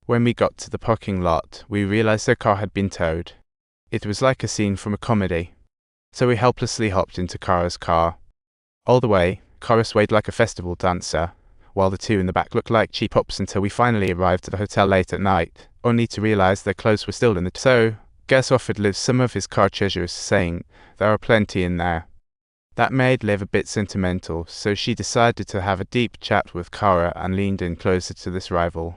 When we got to the parking lot, we realized their car had been towed. It was like a scene from a comedy. So we helplessly hopped into Kara's car. All the way, Kara swayed like a festival dancer, while the two in the back looked like cheap ups until we finally arrived at the hotel late at night, only to realize their clothes were still in the So, Gus offered Liv some of his car treasures, saying, "There are plenty in there." That made Liv a bit sentimental, so she decided to have a deep chat with Kara and leaned in closer to this rival.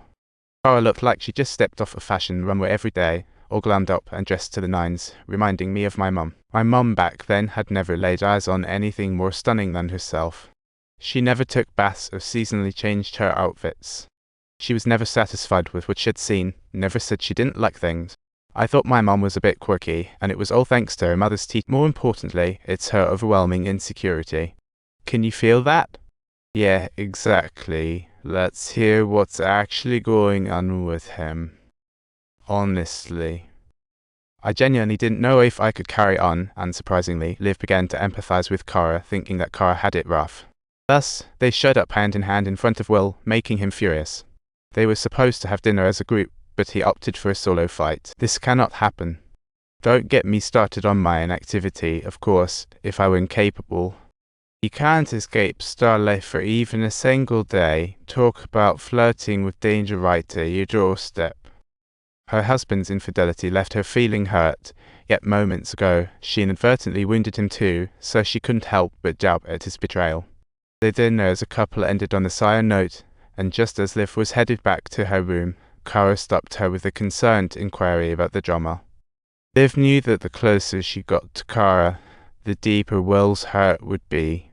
Kara looked like she just stepped off a fashion runway every day, all glammed up and dressed to the nines, reminding me of my mum. My mum back then had never laid eyes on anything more stunning than herself. She never took baths or seasonally changed her outfits. She was never satisfied with what she'd seen, never said she didn't like things. I thought my mum was a bit quirky, and it was all thanks to her mother's teeth. More importantly, it's her overwhelming insecurity. Can you feel that? Yeah, exactly. Let's hear what's actually going on with him. Honestly. I genuinely didn't know if I could carry on, and surprisingly, Liv began to empathize with Kara, thinking that Kara had it rough. Thus, they showed up hand in hand in front of Will, making him furious. They were supposed to have dinner as a group, but he opted for a solo fight. This cannot happen. Don't get me started on my inactivity, of course, if I were incapable. You can't escape star life for even a single day. Talk about flirting with danger right at your doorstep. Her husband's infidelity left her feeling hurt, yet moments ago, she inadvertently wounded him too, so she couldn't help but doubt at his betrayal. Their dinner as a couple ended on a sour note, and just as Liv was headed back to her room, Kara stopped her with a concerned inquiry about the drama. Liv knew that the closer she got to Kara, the deeper Will's hurt would be.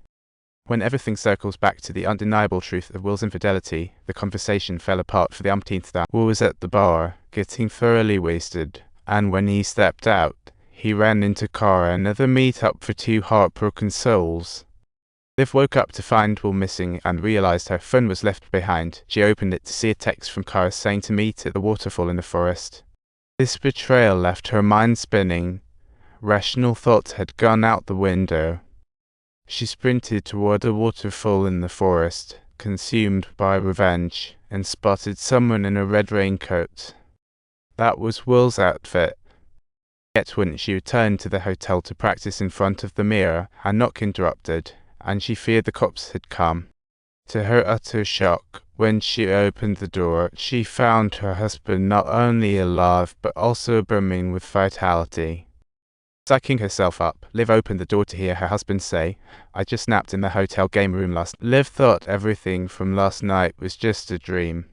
When everything circles back to the undeniable truth of Will's infidelity, the conversation fell apart for the umpteenth time. Will was at the bar, getting thoroughly wasted, and when he stepped out, he ran into Kara, another meet-up for two heartbroken souls. Liv woke up to find Will missing and realized her phone was left behind. She opened it to see a text from Kara saying to meet at the waterfall in the forest. This betrayal left her mind spinning. Rational thoughts had gone out the window. She sprinted toward the waterfall in the forest, consumed by revenge, and spotted someone in a red raincoat. That was Will's outfit. Yet when she returned to the hotel to practice in front of the mirror, her knock interrupted, and she feared the cops had come. To her utter shock, when she opened the door, she found her husband not only alive, but also brimming with vitality. Psyching herself up, Liv opened the door to hear her husband say, "I just napped in the hotel game room last." Liv thought everything from last night was just a dream.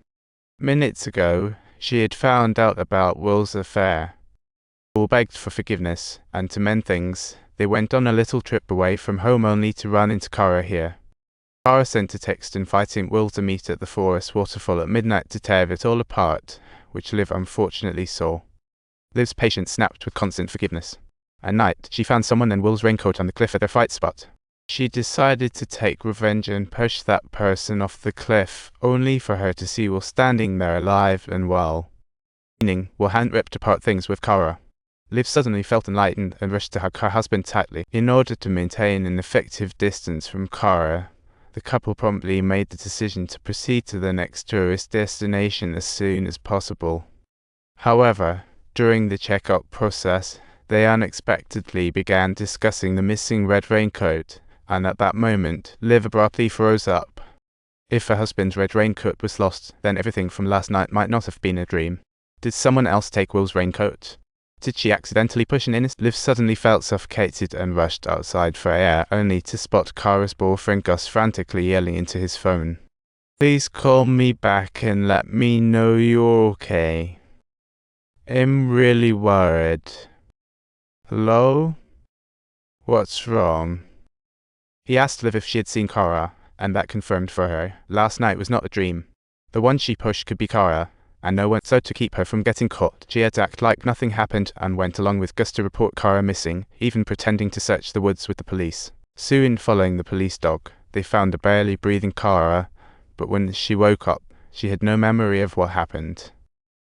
Minutes ago, she had found out about Will's affair. Will begged for forgiveness, and to mend things, they went on a little trip away from home only to run into Kara here. Kara sent a text inviting Will to meet at the forest waterfall at midnight to tear it all apart, which Liv unfortunately saw. Liv's patience snapped with constant forgiveness. At night, she found someone in Will's raincoat on the cliff at their fight spot. She decided to take revenge and push that person off the cliff, only for her to see Will standing there alive and well. Meaning, Will hadn't ripped apart things with Kara. Liv suddenly felt enlightened and rushed to hug her husband tightly. In order to maintain an effective distance from Kara, the couple promptly made the decision to proceed to the next tourist destination as soon as possible. However, during the checkout process, they unexpectedly began discussing the missing red raincoat, and at that moment, Liv abruptly froze up. If her husband's red raincoat was lost, then everything from last night might not have been a dream. Did someone else take Will's raincoat? Did she accidentally push an innocent? Liv suddenly felt suffocated and rushed outside for air, only to spot Kara's boyfriend Gus frantically yelling into his phone. "Please call me back and let me know you're okay. I'm really worried." "Hello? What's wrong?" He asked Liv if she had seen Kara, and that confirmed for her. Last night was not a dream. The one she pushed could be Kara, and no one. So to keep her from getting caught, she had to act like nothing happened and went along with Gus to report Kara missing, even pretending to search the woods with the police. Soon following the police dog, they found a barely breathing Kara, but when she woke up, she had no memory of what happened.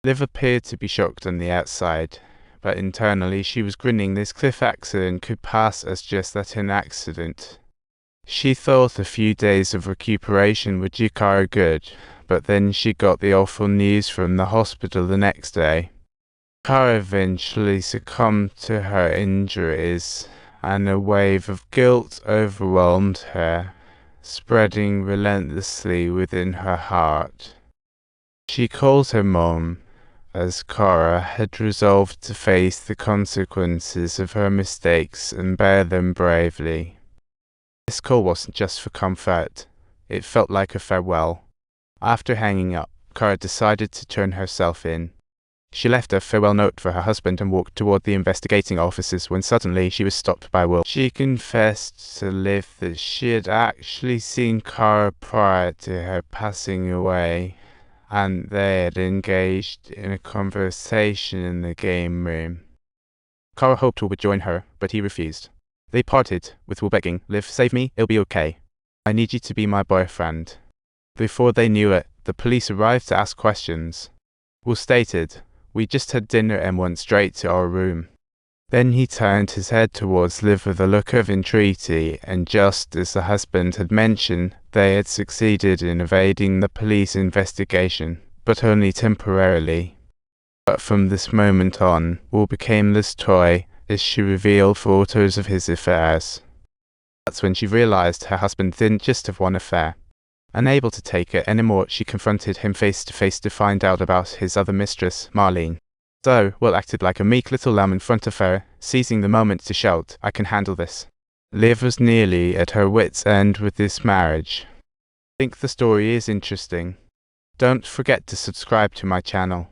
Liv appeared to be shocked on the outside, but internally she was grinning. This cliff accident could pass as just that, an accident. She thought a few days of recuperation would do Kara good, but then she got the awful news from the hospital the next day. Kara eventually succumbed to her injuries, and a wave of guilt overwhelmed her, spreading relentlessly within her heart. She called her mom, as Kara had resolved to face the consequences of her mistakes and bear them bravely. This call wasn't just for comfort, it felt like a farewell. After hanging up, Kara decided to turn herself in. She left a farewell note for her husband and walked toward the investigating officers when suddenly she was stopped by Will. She confessed to Liv that she had actually seen Kara prior to her passing away, and they had engaged in a conversation in the game room. Kara hoped Will would join her, but he refused. They parted, with Will begging, "Liv, save me, it'll be okay. I need you to be my boyfriend." Before they knew it, the police arrived to ask questions. Will stated, "We just had dinner and went straight to our room." Then he turned his head towards Liv with a look of entreaty, and just as the husband had mentioned, they had succeeded in evading the police investigation, but only temporarily. But from this moment on, Will became Liv's toy as she revealed photos of his affairs. That's when she realized her husband didn't just have one affair. Unable to take it anymore, she confronted him face to face to find out about his other mistress, Marlene. So, Will acted like a meek little lamb in front of her, seizing the moment to shout, "I can handle this." Liv was nearly at her wits' end with this marriage. I think the story is interesting. Don't forget to subscribe to my channel.